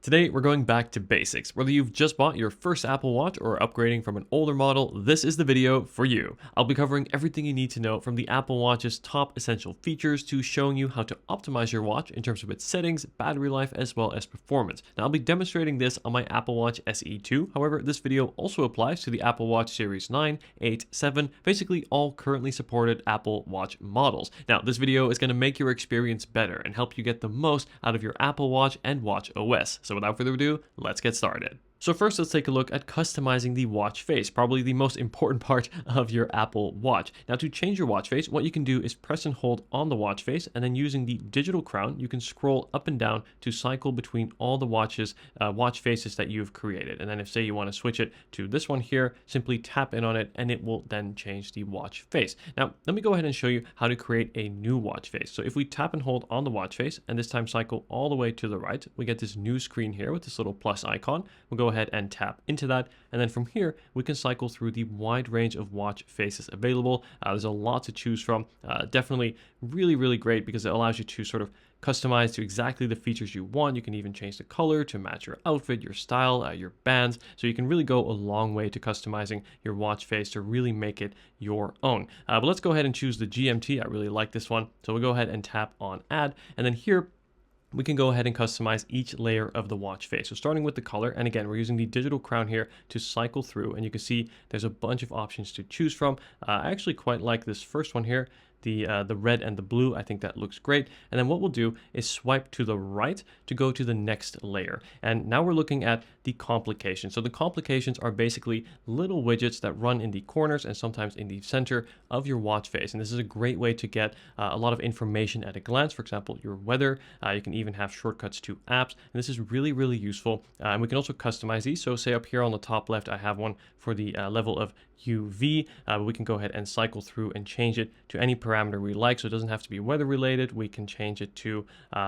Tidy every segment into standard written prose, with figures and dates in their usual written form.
Today, we're going back to basics. Whether you've just bought your first Apple Watch or upgrading from an older model, this is the video for you. I'll be covering everything you need to know from the Apple Watch's top essential features to showing you how to optimize your watch in terms of its settings, battery life, as well as performance. Now, I'll be demonstrating this on my Apple Watch SE 2. However, this video also applies to the Apple Watch Series 9, 8, 7, basically all currently supported Apple Watch models. Now, this video is going to make your experience better and help you get the most out of your Apple Watch and WatchOS. So without further ado, let's get started. So first, let's take a look at customizing the watch face, probably the most important part of your Apple Watch. Now, to change your watch face, what you can do is press and hold on the watch face, and then using the digital crown, you can scroll up and down to cycle between all the watch faces that you've created. And then if, say, you want to switch it to this one here, simply tap in on it, and it will then change the watch face. Now, let me go ahead and show you how to create a new watch face. So if we tap and hold on the watch face, and this time cycle all the way to the right, we get this new screen here with this little plus icon. We'll go ahead and tap into that, and then from here we can cycle through the wide range of watch faces available. There's a lot to choose from. Definitely really great because it allows you to sort of customize to exactly the features you want. You can even change the color to match your outfit, your style, your bands. So you can really go a long way to customizing your watch face to really make it your own. But let's go ahead and choose the GMT. I really like this one. So we'll go ahead and tap on add, and then here we can go ahead and customize each layer of the watch face. So starting with the color, and again, we're using the digital crown here to cycle through, and you can see there's a bunch of options to choose from. I actually quite like this first one here, the red and the blue. I think that looks great. And then what we'll do is swipe to the right to go to the next layer. And now we're looking at the complications. So the complications are basically little widgets that run in the corners and sometimes in the center of your watch face. And this is a great way to get a lot of information at a glance. For example, your weather. You can even have shortcuts to apps. And this is really useful. And we can also customize these. So say up here on the top left, I have one for the level of UV. We can go ahead and cycle through and change it to any parameter we like. So it doesn't have to be weather related. We can change it to,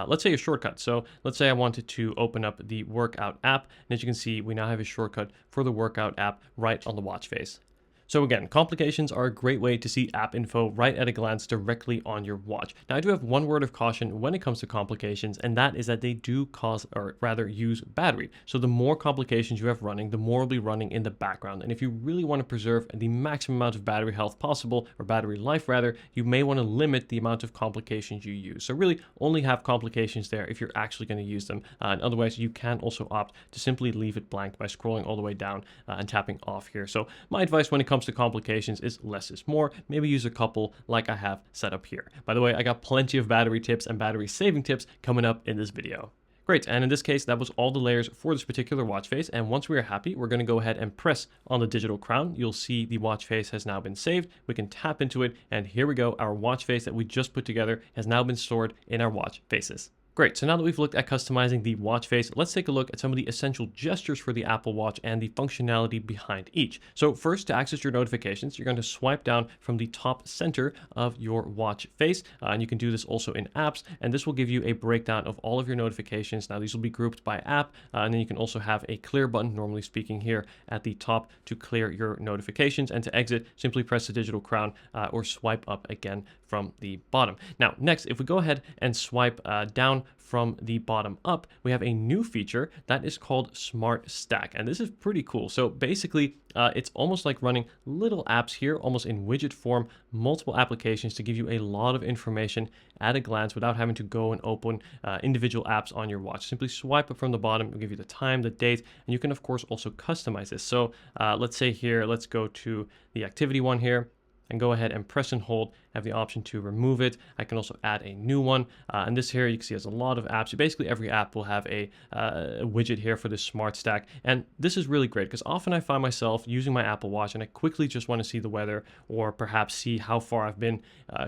let's say, a shortcut. So let's say I wanted to open up the workout app. And as you can see, we now have a shortcut for the workout app right on the watch face. So again, complications are a great way to see app info right at a glance directly on your watch. Now, I do have one word of caution when it comes to complications, and that is that they do cause, or rather use battery. So the more complications you have running, the more will be running in the background. And if you really want to preserve the maximum amount of battery health possible, or battery life rather, you may want to limit the amount of complications you use. So really only have complications there if you're actually going to use them. And otherwise, you can also opt to simply leave it blank by scrolling all the way down and tapping off here. So my advice when it comes to complications is less is more. Maybe use a couple like I have set up here. By the way, I got plenty of battery tips and battery saving tips coming up in this video. Great, and in this case, that was all the layers for this particular watch face. And once we are happy, we're going to go ahead and press on the digital crown. You'll see the watch face has now been saved. We can tap into it, and here we go. Our watch face that we just put together has now been stored in our watch faces. Great, so now that we've looked at customizing the watch face, let's take a look at some of the essential gestures for the Apple Watch and the functionality behind each. So first, to access your notifications, you're going to swipe down from the top center of your watch face, and you can do this also in apps, and this will give you a breakdown of all of your notifications. Now, these will be grouped by app, and then you can also have a clear button, normally speaking, here at the top to clear your notifications, and to exit, simply press the digital crown or swipe up again from the bottom. Now, next, if we go ahead and swipe down from the bottom up, we have a new feature that is called Smart Stack, and this is pretty cool. So basically, it's almost like running little apps here, almost in widget form, multiple applications to give you a lot of information at a glance without having to go and open individual apps on your watch. Simply swipe up from the bottom, it'll give you the time, the date, and you can of course also customize this. So let's say here, let's go to the activity one here, and go ahead and press and hold. I have the option to remove it. I can also add a new one. And this here, you can see has a lot of apps. Basically, every app will have a widget here for this Smart Stack. And this is really great because often I find myself using my Apple Watch and I quickly just want to see the weather or perhaps see how far I've been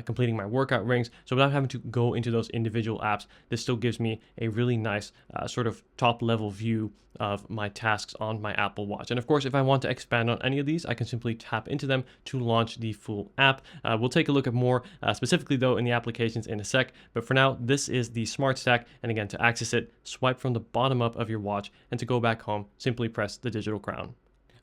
completing my workout rings. So without having to go into those individual apps, this still gives me a really nice sort of top level view of my tasks on my Apple Watch. And of course, if I want to expand on any of these, I can simply tap into them to launch the full app. We'll take a look at more specifically though in the applications in a sec, but for now, this is the Smart Stack. And again, to access it, swipe from the bottom up of your watch, and to go back home, simply press the digital crown.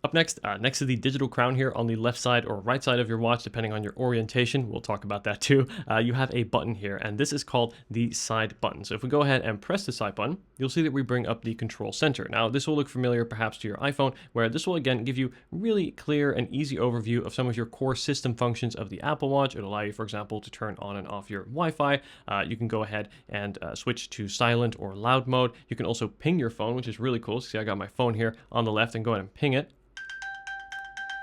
Up next, next to the digital crown here on the left side or right side of your watch, depending on your orientation, we'll talk about that too, you have a button here, and this is called the side button. So if we go ahead and press the side button, you'll see that we bring up the control center. Now, this will look familiar perhaps to your iPhone, where this will again give you really clear and easy overview of some of your core system functions of the Apple Watch. It'll allow you, for example, to turn on and off your Wi-Fi. You can go ahead and switch to silent or loud mode. You can also ping your phone, which is really cool. See, I got my phone here on the left, and go ahead and ping it.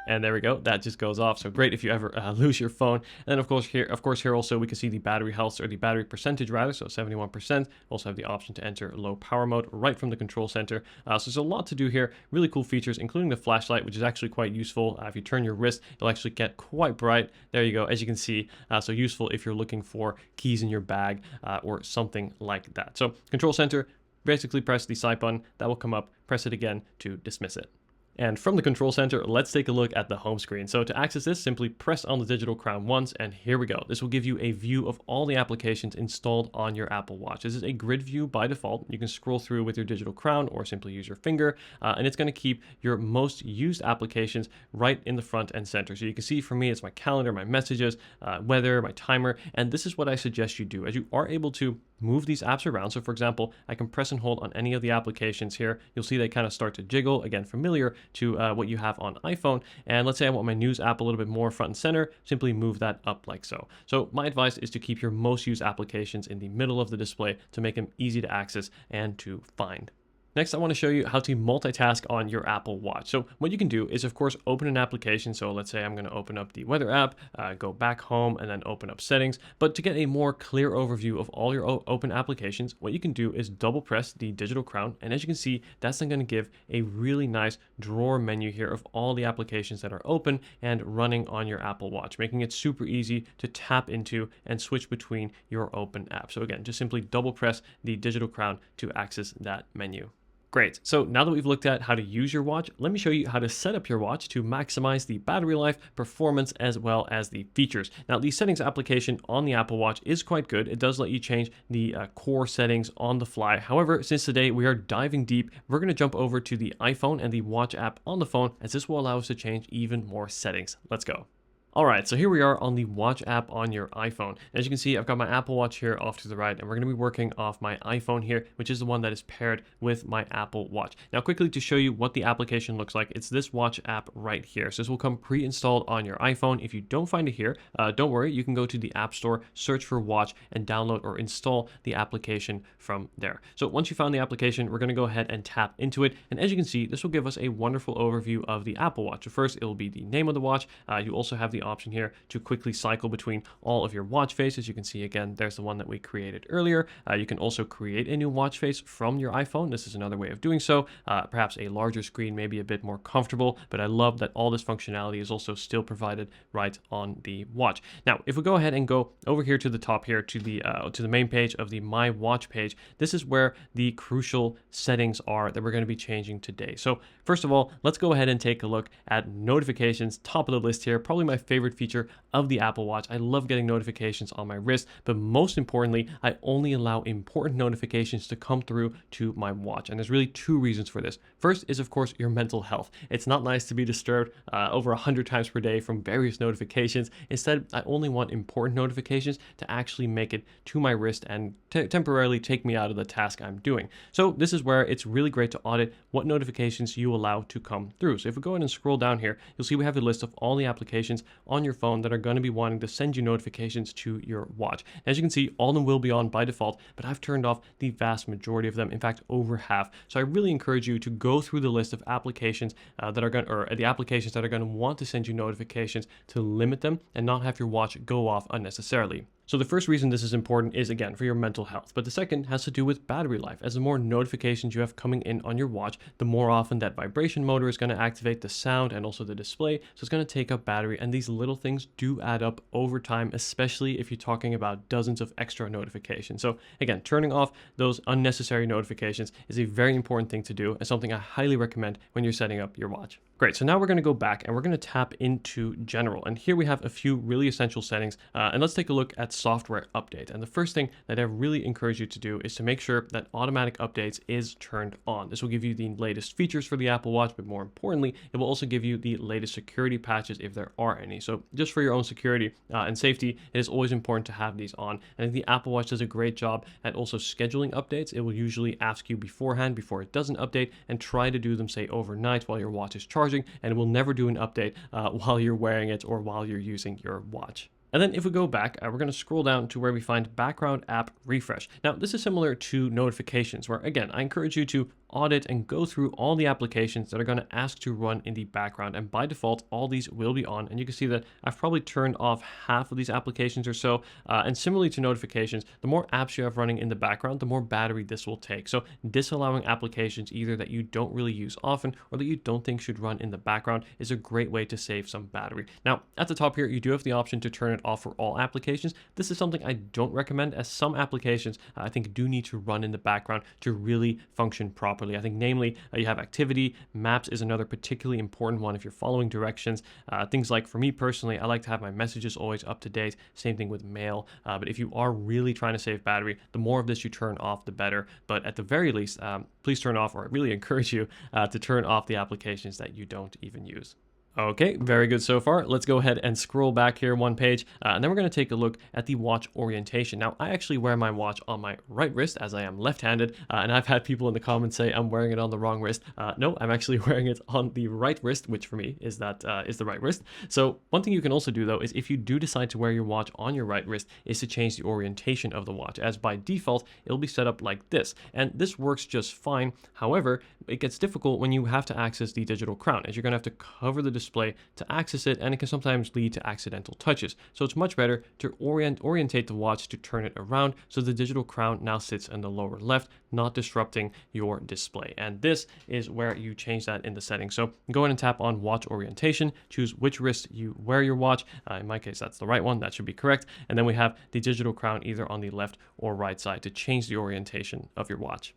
And there we go, that just goes off. So great if you ever lose your phone. And then of course here also we can see the battery health, or the battery percentage rather, so 71%. Also have the option to enter low power mode right from the control center. So there's a lot to do here, really cool features, including the flashlight, which is actually quite useful. If you turn your wrist, it'll actually get quite bright. There you go, as you can see, so useful if you're looking for keys in your bag or something like that. So control center, basically press the side button, that will come up, press it again to dismiss it. And from the control center, let's take a look at the home screen. So to access this, simply press on the digital crown once, and here we go. This will give you a view of all the applications installed on your Apple Watch. This is a grid view by default. You can scroll through with your digital crown or simply use your finger, and it's going to keep your most used applications right in the front and center. So you can see for me, it's my calendar, my messages, weather, my timer, and this is what I suggest you do, as you are able to move these apps around. So for example, I can press and hold on any of the applications here. You'll see they kind of start to jiggle, again, familiar to what you have on iPhone. And let's say I want my news app a little bit more front and center, simply move that up like so. So my advice is to keep your most used applications in the middle of the display to make them easy to access and to find. Next, I want to show you how to multitask on your Apple Watch. So what you can do is, of course, open an application. So let's say I'm going to open up the weather app, go back home, and then open up settings. But to get a more clear overview of all your open applications, what you can do is double press the digital crown. And as you can see, that's then going to give a really nice drawer menu here of all the applications that are open and running on your Apple Watch, making it super easy to tap into and switch between your open apps. So again, just simply double press the digital crown to access that menu. Great. So now that we've looked at how to use your watch, let me show you how to set up your watch to maximize the battery life, performance, as well as the features. Now, the settings application on the Apple Watch is quite good. It does let you change the core settings on the fly. However, since today we are diving deep, we're going to jump over to the iPhone and the watch app on the phone, as this will allow us to change even more settings. Let's go. All right, so here we are on the Watch app on your iPhone. As you can see, I've got my Apple Watch here off to the right, and we're going to be working off my iPhone here, which is the one that is paired with my Apple Watch. Now, quickly to show you what the application looks like, it's this Watch app right here. So this will come pre-installed on your iPhone. If you don't find it here, don't worry, you can go to the App Store, search for Watch, and download or install the application from there. So once you found the application, we're going to go ahead and tap into it. And as you can see, this will give us a wonderful overview of the Apple Watch. So first, it will be the name of the watch. You also have the option here to quickly cycle between all of your watch faces. You can see again, there's the one that we created earlier. You can also create a new watch face from your iPhone. This is another way of doing so. Perhaps a larger screen may be a bit more comfortable, but I love that all this functionality is also still provided right on the watch. Now, if we go ahead and go over here to the top here to the main page of the My Watch page, this is where the crucial settings are that we're going to be changing today. So first of all, let's go ahead and take a look at notifications, top of the list here, probably my favorite feature of the Apple Watch. I love getting notifications on my wrist, but most importantly, I only allow important notifications to come through to my watch. And there's really two reasons for this. First is, of course, your mental health. It's not nice to be disturbed over 100 times per day from various notifications. Instead, I only want important notifications to actually make it to my wrist and temporarily take me out of the task I'm doing. So this is where it's really great to audit what notifications you allow to come through. So if we go ahead and scroll down here, you'll see we have a list of all the applications on your phone that are going to be wanting to send you notifications to your watch. As you can see, all of them will be on by default, but I've turned off the vast majority of them, in fact, over half. So I really encourage you to go through the list of applications that are going to want to send you notifications, to limit them and not have your watch go off unnecessarily. So the first reason this is important is, again, for your mental health, but the second has to do with battery life. As the more notifications you have coming in on your watch, the more often that vibration motor is going to activate the sound and also the display. So it's going to take up battery, and these little things do add up over time, especially if you're talking about dozens of extra notifications. So again, turning off those unnecessary notifications is a very important thing to do, and something I highly recommend when you're setting up your watch. Great, so now we're going to go back and we're going to tap into general, and here we have a few really essential settings, and let's take a look at software update. And the first thing that I really encourage you to do is to make sure that automatic updates is turned on. This will give you the latest features for the Apple Watch, but more importantly, it will also give you the latest security patches if there are any. So just for your own security and safety, it is always important to have these on. And the Apple Watch does a great job at also scheduling updates. It will usually ask you beforehand, before it does an update, and try to do them, say, overnight while your watch is charging, and it will never do an update while you're wearing it or while you're using your watch. And then if we go back, we're going to scroll down to where we find background app refresh. Now, this is similar to notifications, where again, I encourage you to audit and go through all the applications that are going to ask to run in the background. And by default, all these will be on. And you can see that I've probably turned off half of these applications or so. And similarly to notifications, the more apps you have running in the background, the more battery this will take. So disallowing applications either that you don't really use often or that you don't think should run in the background is a great way to save some battery. Now, at the top here, you do have the option to turn it off for all applications. This is something I don't recommend, as some applications I think do need to run in the background to really function properly. I think namely you have activity. Maps is another particularly important one if you're following directions. Things like, for me personally, I like to have my messages always up to date. Same thing with mail. But if you are really trying to save battery, the more of this you turn off, the better. But at the very least, please turn off, or I really encourage you to turn off the applications that you don't even use. Okay, very good so far. Let's go ahead and scroll back here one page, and then we're going to take a look at the watch orientation. Now, I actually wear my watch on my right wrist as I am left-handed, and I've had people in the comments say I'm wearing it on the wrong wrist. No, I'm actually wearing it on the right wrist, which for me is the right wrist. So one thing you can also do though is if you do decide to wear your watch on your right wrist, is to change the orientation of the watch, as by default it'll be set up like this, and this works just fine. However, it gets difficult when you have to access the digital crown, as you're going to have to cover the display to access it, and it can sometimes lead to accidental touches. So it's much better to orientate the watch to turn it around so the digital crown now sits in the lower left, not disrupting your display. And this is where you change that in the settings. So go ahead and tap on watch orientation, choose which wrist you wear your watch. In my case, that's the right one. That should be correct. And then we have the digital crown either on the left or right side to change the orientation of your watch.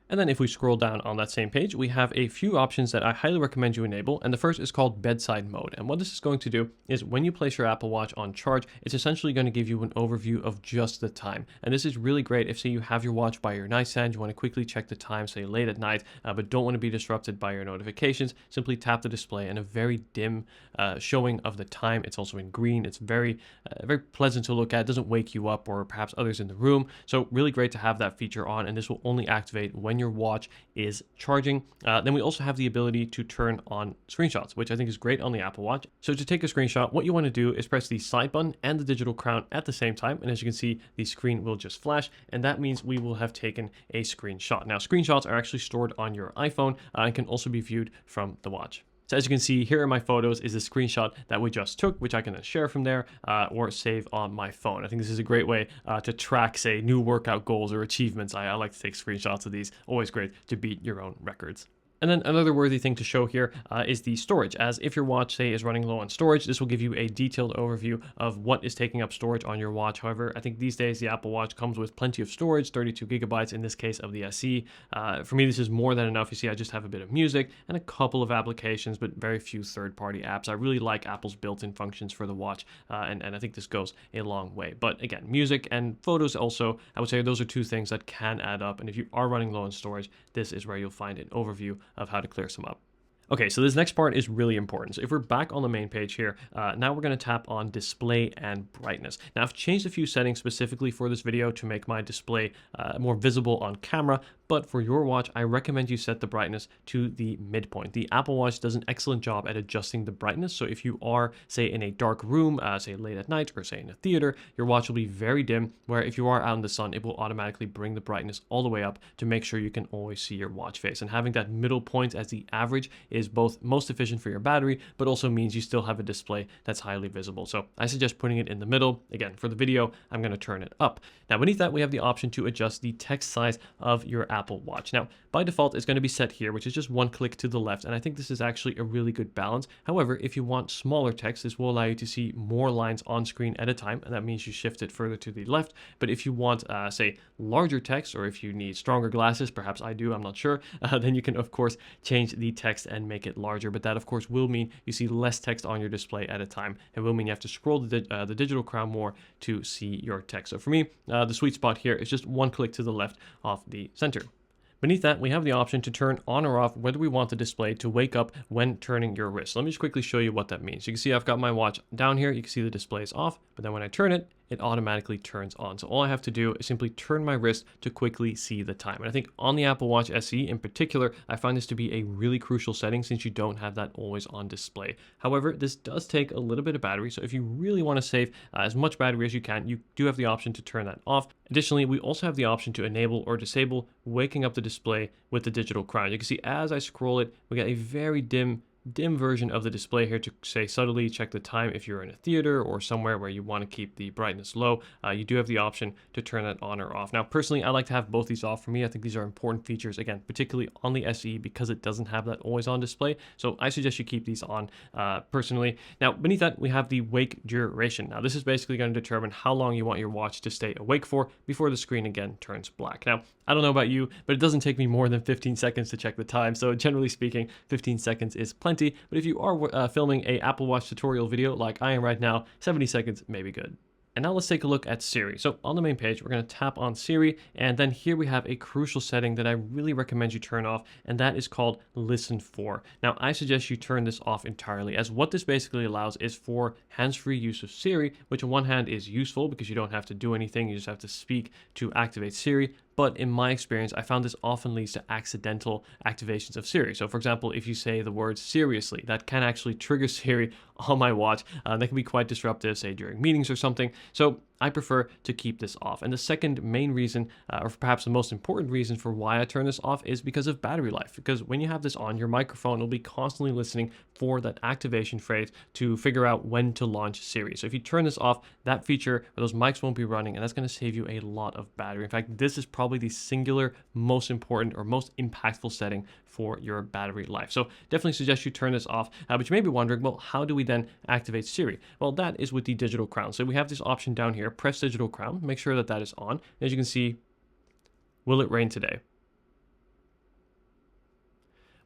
And then if we scroll down on that same page, we have a few options that I highly recommend you enable. And the first is called bedside mode. And what this is going to do is when you place your Apple Watch on charge, it's essentially going to give you an overview of just the time. And this is really great if, say, you have your watch by your nightstand, you want to quickly check the time, say late at night, but don't want to be disrupted by your notifications. Simply tap the display and a very dim showing of the time. It's also in green. It's very pleasant to look at. It doesn't wake you up or perhaps others in the room. So really great to have that feature on, and this will only activate when your watch is charging. Then we also have the ability to turn on screenshots, which I think is great on the Apple Watch. So to take a screenshot, what you want to do is press the side button and the digital crown at the same time. And as you can see, the screen will just flash, and that means we will have taken a screenshot. Now, screenshots are actually stored on your iPhone and can also be viewed from the watch. So as you can see, here in my photos is a screenshot that we just took, which I can then share from there or save on my phone. I think this is a great way to track, say, new workout goals or achievements. I like to take screenshots of these. Always great to beat your own records. And then another worthy thing to show here is the storage, as if your watch, say, is running low on storage, this will give you a detailed overview of what is taking up storage on your watch. However, I think these days the Apple Watch comes with plenty of storage, 32 gigabytes in this case of the SE. For me, this is more than enough. You see, I just have a bit of music and a couple of applications, but very few third-party apps. I really like Apple's built-in functions for the watch, and I think this goes a long way. But again, music and photos also, I would say those are two things that can add up. And if you are running low on storage, this is where you'll find an overview of how to clear some up. Okay, so this next part is really important. So if we're back on the main page here, now we're going to tap on display and brightness. Now I've changed a few settings specifically for this video to make my display more visible on camera, but for your watch, I recommend you set the brightness to the midpoint. The Apple Watch does an excellent job at adjusting the brightness. So if you are, say, in a dark room, say late at night, or say in a theater, your watch will be very dim, where if you are out in the sun, it will automatically bring the brightness all the way up to make sure you can always see your watch face. And having that middle point as the average is both most efficient for your battery, but also means you still have a display that's highly visible. So I suggest putting it in the middle. Again, for the video, I'm going to turn it up. Now beneath that, we have the option to adjust the text size of your Apple Watch. Now, by default, it's going to be set here, which is just one click to the left, and I think this is actually a really good balance. However, if you want smaller text, this will allow you to see more lines on screen at a time, and that means you shift it further to the left. But if you want, say, larger text, or if you need stronger glasses, perhaps I do, I'm not sure, then you can, of course, change the text and make it larger. But that, of course, will mean you see less text on your display at a time, and will mean you have to scroll the digital crown more to see your text. So for me, the sweet spot here is just one click to the left of the center. Beneath that, we have the option to turn on or off whether we want the display to wake up when turning your wrist. Let me just quickly show you what that means. You can see I've got my watch down here. You can see the display is off, but then when I turn it, it automatically turns on. So all I have to do is simply turn my wrist to quickly see the time. And I think on the Apple Watch SE in particular, I find this to be a really crucial setting since you don't have that always on display. However, this does take a little bit of battery. So if you really want to save as much battery as you can, you do have the option to turn that off. Additionally, we also have the option to enable or disable waking up the display with the digital crown. You can see as I scroll it, we get a very dim version of the display here to say subtly check the time. If you're in a theater or somewhere where you want to keep the brightness low, you do have the option to turn that on or off. Now, personally, I like to have both these off. For me, I think these are important features, again, particularly on the SE because it doesn't have that always on display. So I suggest you keep these on personally. Now, beneath that, we have the wake duration. Now, this is basically going to determine how long you want your watch to stay awake for before the screen again turns black. Now, I don't know about you, but it doesn't take me more than 15 seconds to check the time. So generally speaking, 15 seconds is plenty. But if you are filming a Apple Watch tutorial video like I am right now, 70 seconds may be good. And now let's take a look at Siri. So on the main page, we're going to tap on Siri, and then here we have a crucial setting that I really recommend you turn off, and that is called Listen For. Now, I suggest you turn this off entirely, as what this basically allows is for hands-free use of Siri, which on one hand is useful because you don't have to do anything, you just have to speak to activate Siri. But in my experience, I found this often leads to accidental activations of Siri. So for example, if you say the word seriously, that can actually trigger Siri on my watch. That can be quite disruptive, say during meetings or something. So I prefer to keep this off. And the second main reason, or perhaps the most important reason for why I turn this off is because of battery life. Because when you have this on, your microphone will be constantly listening for that activation phrase to figure out when to launch Siri. So if you turn this off, that feature or those mics won't be running, and that's going to save you a lot of battery. In fact, this is probably the singular most important or most impactful setting for your battery life. So definitely suggest you turn this off. But you may be wondering, well, how do we then activate Siri? Well, that is with the digital crown. So we have this option down here, press digital crown, make sure that that is on. As you can see, will it rain today?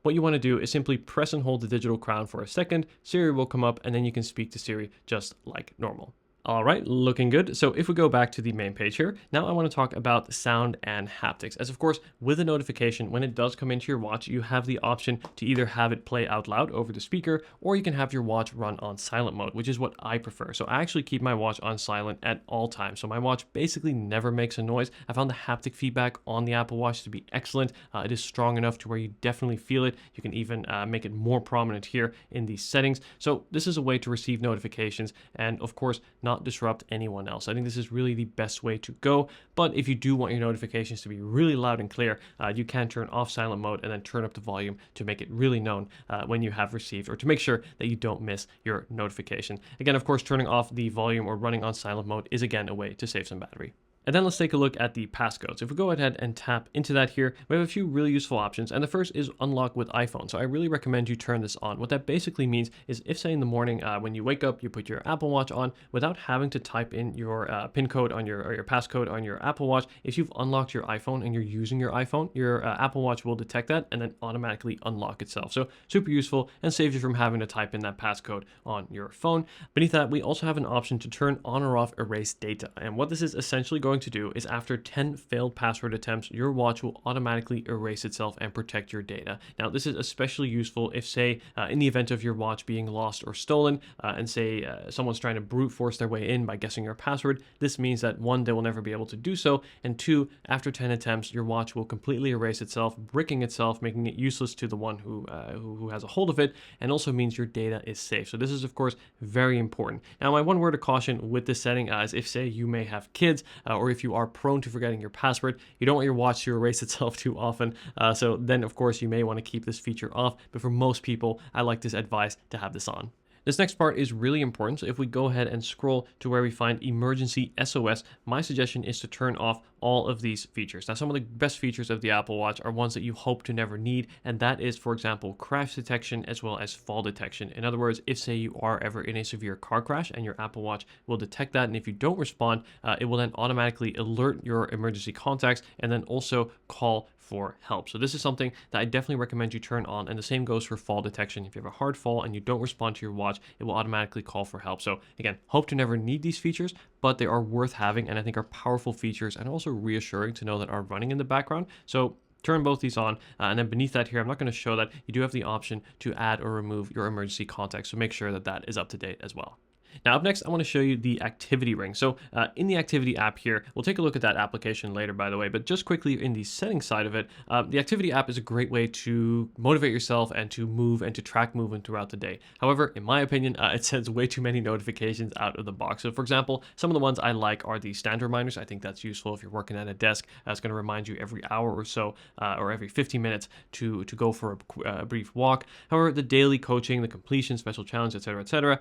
What you want to do is simply press and hold the digital crown for a second, Siri will come up, and then you can speak to Siri just like normal. All right, looking good. So if we go back to the main page here, now I want to talk about sound and haptics. As of course, with a notification, when it does come into your watch, you have the option to either have it play out loud over the speaker, or you can have your watch run on silent mode, which is what I prefer. So I actually keep my watch on silent at all times. So my watch basically never makes a noise. I found the haptic feedback on the Apple Watch to be excellent. It is strong enough to where you definitely feel it. You can even make it more prominent here in these settings. So this is a way to receive notifications and of course, not disrupt anyone else. I think this is really the best way to go. But if you do want your notifications to be really loud and clear, you can turn off silent mode and then turn up the volume to make it really known when you have received, or to make sure that you don't miss your notification. Again, of course, turning off the volume or running on silent mode is again a way to save some battery. And then let's take a look at the passcodes. If we go ahead and tap into that here, we have a few really useful options. And the first is unlock with iPhone. So I really recommend you turn this on. What that basically means is if, say, in the morning when you wake up, you put your Apple Watch on without having to type in your PIN code on your passcode on your Apple Watch, if you've unlocked your iPhone and you're using your iPhone, your Apple Watch will detect that and then automatically unlock itself. So super useful and saves you from having to type in that passcode on your phone. Beneath that, we also have an option to turn on or off erase data. And what this is essentially going to do is after 10 failed password attempts, your watch will automatically erase itself and protect your data. Now, this is especially useful if, say, in the event of your watch being lost or stolen, and say someone's trying to brute force their way in by guessing your password. This means that 1, they will never be able to do so, and 2, after 10 attempts, your watch will completely erase itself, bricking itself, making it useless to the one who has a hold of it, and also means your data is safe. So this is, of course, very important. Now, my one word of caution with this setting is if, say, you may have kids, or if you are prone to forgetting your password, you don't want your watch to erase itself too often. So then, of course, you may want to keep this feature off. But for most people, I like this advice to have this on. This next part is really important. So if we go ahead and scroll to where we find emergency SOS, my suggestion is to turn off all of these features. Now, some of the best features of the Apple Watch are ones that you hope to never need, and that is, for example, crash detection as well as fall detection. In other words, if say you are ever in a severe car crash and your Apple Watch will detect that, and if you don't respond, it will then automatically alert your emergency contacts and then also call for help. So this is something that I definitely recommend you turn on, and the same goes for fall detection. If you have a hard fall and you don't respond to your watch, it will automatically call for help. So again, hope to never need these features, but they are worth having and I think are powerful features and also reassuring to know that are running in the background. So turn both these on, and then beneath that here, I'm not going to show that, you do have the option to add or remove your emergency contacts, so make sure that that is up to date as well. Now up next, I want to show you the activity ring. So in the activity app here, we'll take a look at that application later, by the way, but just quickly in the settings side of it, the activity app is a great way to motivate yourself and to move and to track movement throughout the day. However, in my opinion, it sends way too many notifications out of the box. So for example, some of the ones I like are the stand reminders. I think that's useful if you're working at a desk. It's going to remind you every hour or so, or every 15 minutes to go for a brief walk. However, the daily coaching, the completion, special challenge, etc.,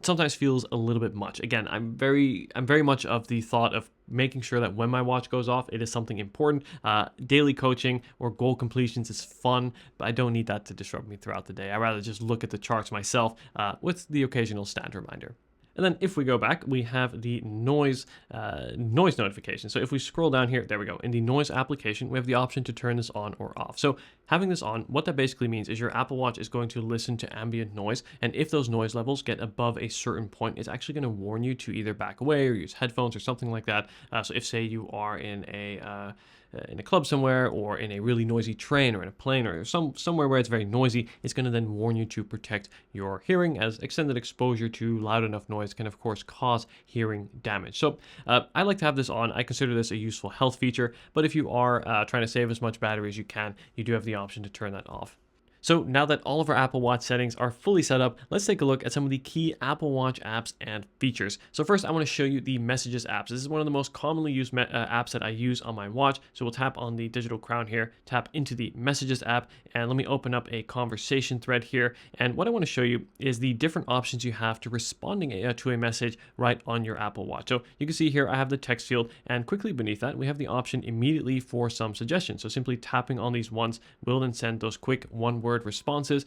sometimes feels a little bit much. Again, I'm very much of the thought of making sure that when my watch goes off, it is something important. Daily coaching or goal completions is fun, but I don't need that to disrupt me throughout the day. I rather just look at the charts myself with the occasional stand reminder. And then if we go back, we have the noise notification. So if we scroll down here, there we go. In the noise application, we have the option to turn this on or off. So having this on, what that basically means is your Apple Watch is going to listen to ambient noise. And if those noise levels get above a certain point, it's actually going to warn you to either back away or use headphones or something like that. So if say you are in a club somewhere, or in a really noisy train, or in a plane, or somewhere where it's very noisy, it's going to then warn you to protect your hearing, as extended exposure to loud enough noise can of course cause hearing damage. So I like to have this on. I consider this a useful health feature, but if you are trying to save as much battery as you can, you do have the option to turn that off. So now that all of our Apple Watch settings are fully set up, let's take a look at some of the key Apple Watch apps and features. So first, I want to show you the Messages apps. This is one of the most commonly used apps that I use on my watch. So we'll tap on the digital crown here, tap into the Messages app, and let me open up a conversation thread here. And what I want to show you is the different options you have to responding to a message right on your Apple Watch. So you can see here, I have the text field, and quickly beneath that, we have the option immediately for some suggestions. So simply tapping on these ones will then send those quick one-word responses.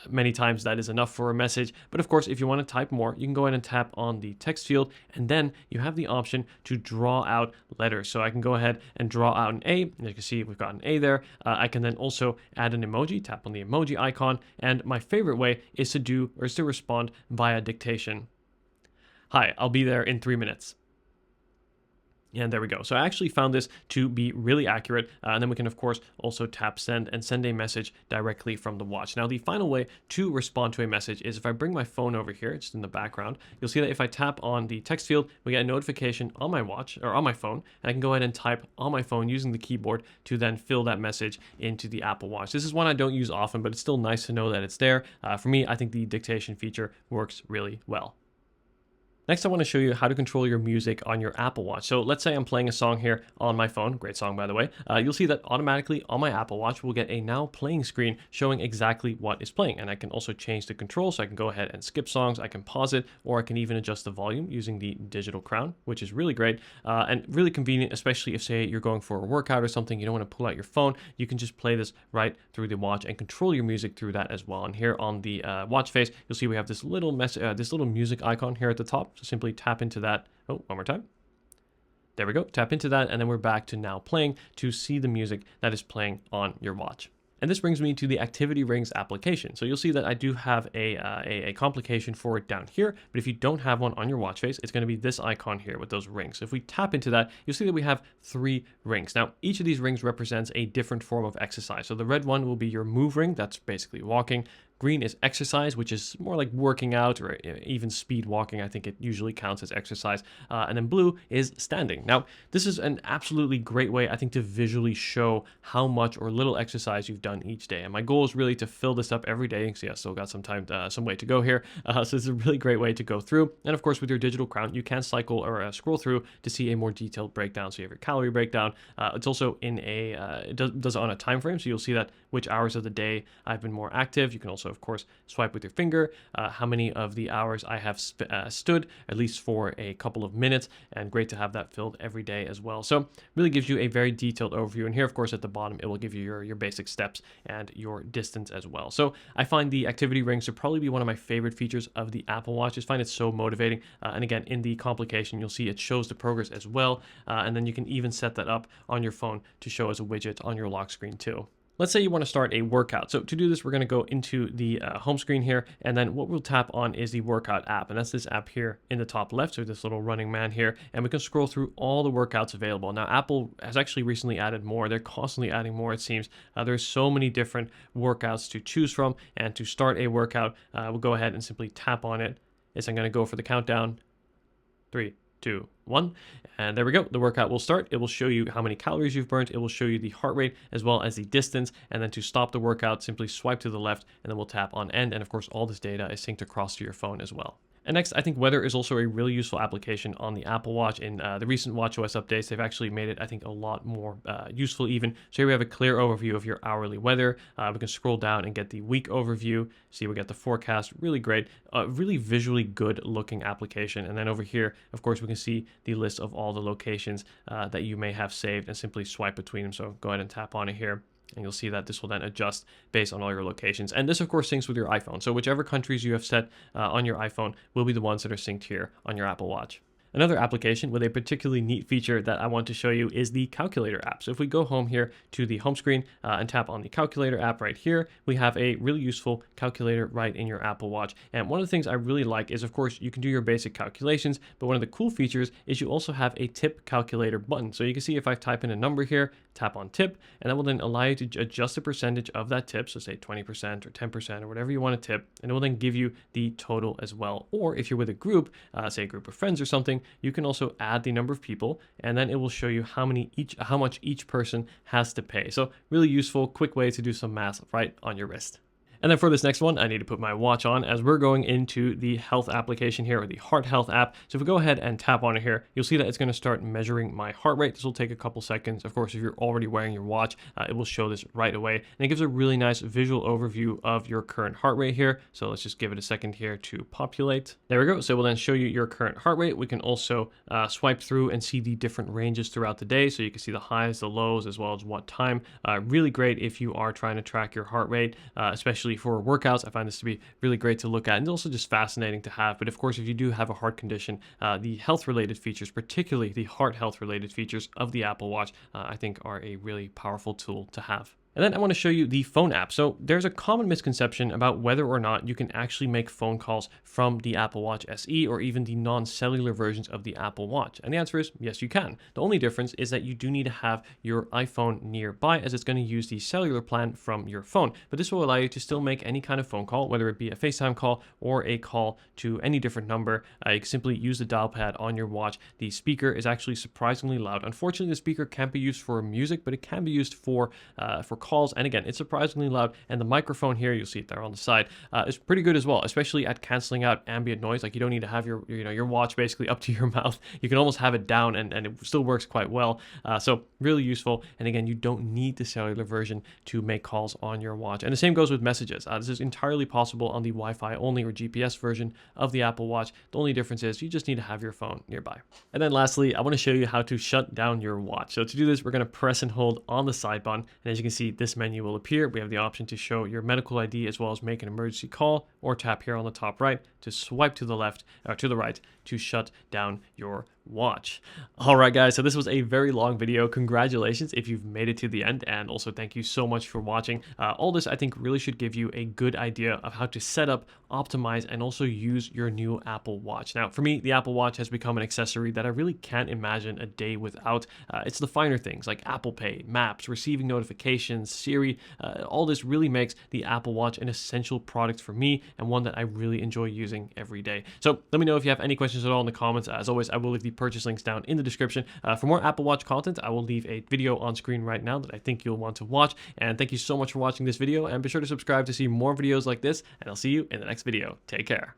Many times that is enough for a message, but of course if you want to type more, you can go ahead and tap on the text field, and then you have the option to draw out letters. So I can go ahead and draw out an A, and you can see we've got an A there. I can then also add an emoji, tap on the emoji icon, and my favorite way is to respond via dictation. Hi, I'll be there in 3 minutes. And there we go. So I actually found this to be really accurate. And then we can, of course, also tap send and send a message directly from the watch. Now, the final way to respond to a message is if I bring my phone over here, just in the background, you'll see that if I tap on the text field, we get a notification on my watch or on my phone. And I can go ahead and type on my phone using the keyboard to then fill that message into the Apple Watch. This is one I don't use often, but it's still nice to know that it's there. For me, I think the dictation feature works really well. Next, I want to show you how to control your music on your Apple Watch. So let's say I'm playing a song here on my phone. Great song, by the way. You'll see that automatically on my Apple Watch, we'll get a now playing screen showing exactly what is playing. And I can also change the control. So I can go ahead and skip songs. I can pause it, or I can even adjust the volume using the digital crown, which is really great and really convenient, especially if, say, you're going for a workout or something, you don't want to pull out your phone. You can just play this right through the watch and control your music through that as well. And here on the watch face, you'll see we have this little music icon here at the top. So simply tap into that. Oh, one more time. There we go. Tap into that, and then we're back to now playing to see the music that is playing on your watch. And this brings me to the Activity Rings application. So you'll see that I do have a complication for it down here, but if you don't have one on your watch face, it's going to be this icon here with those rings. So if we tap into that, you'll see that we have 3 rings. Now, each of these rings represents a different form of exercise. So the red one will be your move ring. That's basically walking. Green is exercise, which is more like working out or even speed walking. I think it usually counts as exercise. And then blue is standing. Now, this is an absolutely great way, I think, to visually show how much or little exercise you've done each day. And my goal is really to fill this up every day. So yeah, still got some time, some way to go here. So this is a really great way to go through. And of course, with your digital crown, you can cycle or scroll through to see a more detailed breakdown. So you have your calorie breakdown. It's also in it does it on a time frame. So you'll see that which hours of the day I've been more active. You can also also, of course, swipe with your finger, how many of the hours I have stood, at least for a couple of minutes, and great to have that filled every day as well. So really gives you a very detailed overview. And here, of course, at the bottom, it will give you your basic steps and your distance as well. So I find the activity rings to probably be one of my favorite features of the Apple Watch. I just find it so motivating. And again, in the complication, you'll see it shows the progress as well. And then you can even set that up on your phone to show as a widget on your lock screen too. Let's say you want to start a workout. So to do this, we're going to go into the home screen here, and then what we'll tap on is the workout app, and that's this app here in the top left. So this little running man here, and we can scroll through all the workouts available. Now, Apple has actually recently added more. They're constantly adding more, it seems. There's so many different workouts to choose from, and to start a workout, we'll go ahead and simply tap on it. I'm going to go for the countdown. 3, 2, 1, and there we go. The workout will start. It will show you how many calories you've burned. It will show you the heart rate as well as the distance, and then to stop the workout, simply swipe to the left, and then we'll tap on end, and of course all this data is synced across to your phone as well. And next, I think weather is also a really useful application on the Apple Watch. In the recent WatchOS updates, they've actually made it, I think, a lot more useful even. So here we have a clear overview of your hourly weather. We can scroll down and get the week overview. See, we get the forecast, really great, really visually good looking application. And then over here, of course, we can see the list of all the locations that you may have saved and simply swipe between them. So go ahead and tap on it here, and you'll see that this will then adjust based on all your locations. And this, of course, syncs with your iPhone. So whichever countries you have set on your iPhone will be the ones that are synced here on your Apple Watch. Another application with a particularly neat feature that I want to show you is the calculator app. So if we go home here to the home screen and tap on the calculator app right here, we have a really useful calculator right in your Apple Watch. And one of the things I really like is, of course, you can do your basic calculations, but one of the cool features is you also have a tip calculator button. So you can see if I type in a number here, tap on tip, and that will then allow you to adjust the percentage of that tip. So say 20% or 10% or whatever you want to tip, and it will then give you the total as well. Or if you're with a group, say a group of friends or something, you can also add the number of people, and then it will show you how much each person has to pay. So really useful, quick way to do some math right on your wrist. And then for this next one, I need to put my watch on as we're going into the health application here, or the heart health app. So if we go ahead and tap on it here, you'll see that it's going to start measuring my heart rate. This will take a couple seconds. Of course, if you're already wearing your watch, it will show this right away. And it gives a really nice visual overview of your current heart rate here. So let's just give it a second here to populate. There we go. So it will then show you your current heart rate. We can also swipe through and see the different ranges throughout the day. So you can see the highs, the lows, as well as what time. Really great if you are trying to track your heart rate, especially for workouts. I find this to be really great to look at, and also just fascinating to have. But of course, if you do have a heart condition, the health related features, particularly the heart health related features of the Apple Watch, I think are a really powerful tool to have. And then I want to show you the phone app. So there's a common misconception about whether or not you can actually make phone calls from the Apple Watch SE or even the non-cellular versions of the Apple Watch. And the answer is yes, you can. The only difference is that you do need to have your iPhone nearby, as it's going to use the cellular plan from your phone. But this will allow you to still make any kind of phone call, whether it be a FaceTime call or a call to any different number. You can simply use the dial pad on your watch. The speaker is actually surprisingly loud. Unfortunately, the speaker can't be used for music, but it can be used for calls. And again, it's surprisingly loud. And the microphone here, you'll see it there on the side, is pretty good as well, especially at canceling out ambient noise. Like, you don't need to have your watch basically up to your mouth. You can almost have it down, and it still works quite well. So really useful. And again, you don't need the cellular version to make calls on your watch. And the same goes with messages. This is entirely possible on the Wi-Fi only or GPS version of the Apple Watch. The only difference is you just need to have your phone nearby. And then lastly, I want to show you how to shut down your watch. So to do this, we're going to press and hold on the side button. And as you can see, this menu will appear. We have the option to show your medical ID as well as make an emergency call, or tap here on the top right to swipe to the left or to the right to shut down your watch. All right, guys, so this was a very long video. Congratulations if you've made it to the end, and also thank you so much for watching. All this, I think, really should give you a good idea of how to set up, optimize, and also use your new Apple Watch. Now, for me, the Apple Watch has become an accessory that I really can't imagine a day without. It's the finer things like Apple Pay, Maps, receiving notifications, Siri. All this really makes the Apple Watch an essential product for me, and one that I really enjoy using every day. So let me know if you have any questions at all in the comments. As always, I will leave the purchase links down in the description. For more Apple Watch content, I will leave a video on screen right now that I think you'll want to watch. And thank you so much for watching this video, and be sure to subscribe to see more videos like this, and I'll see you in the next video. Take care.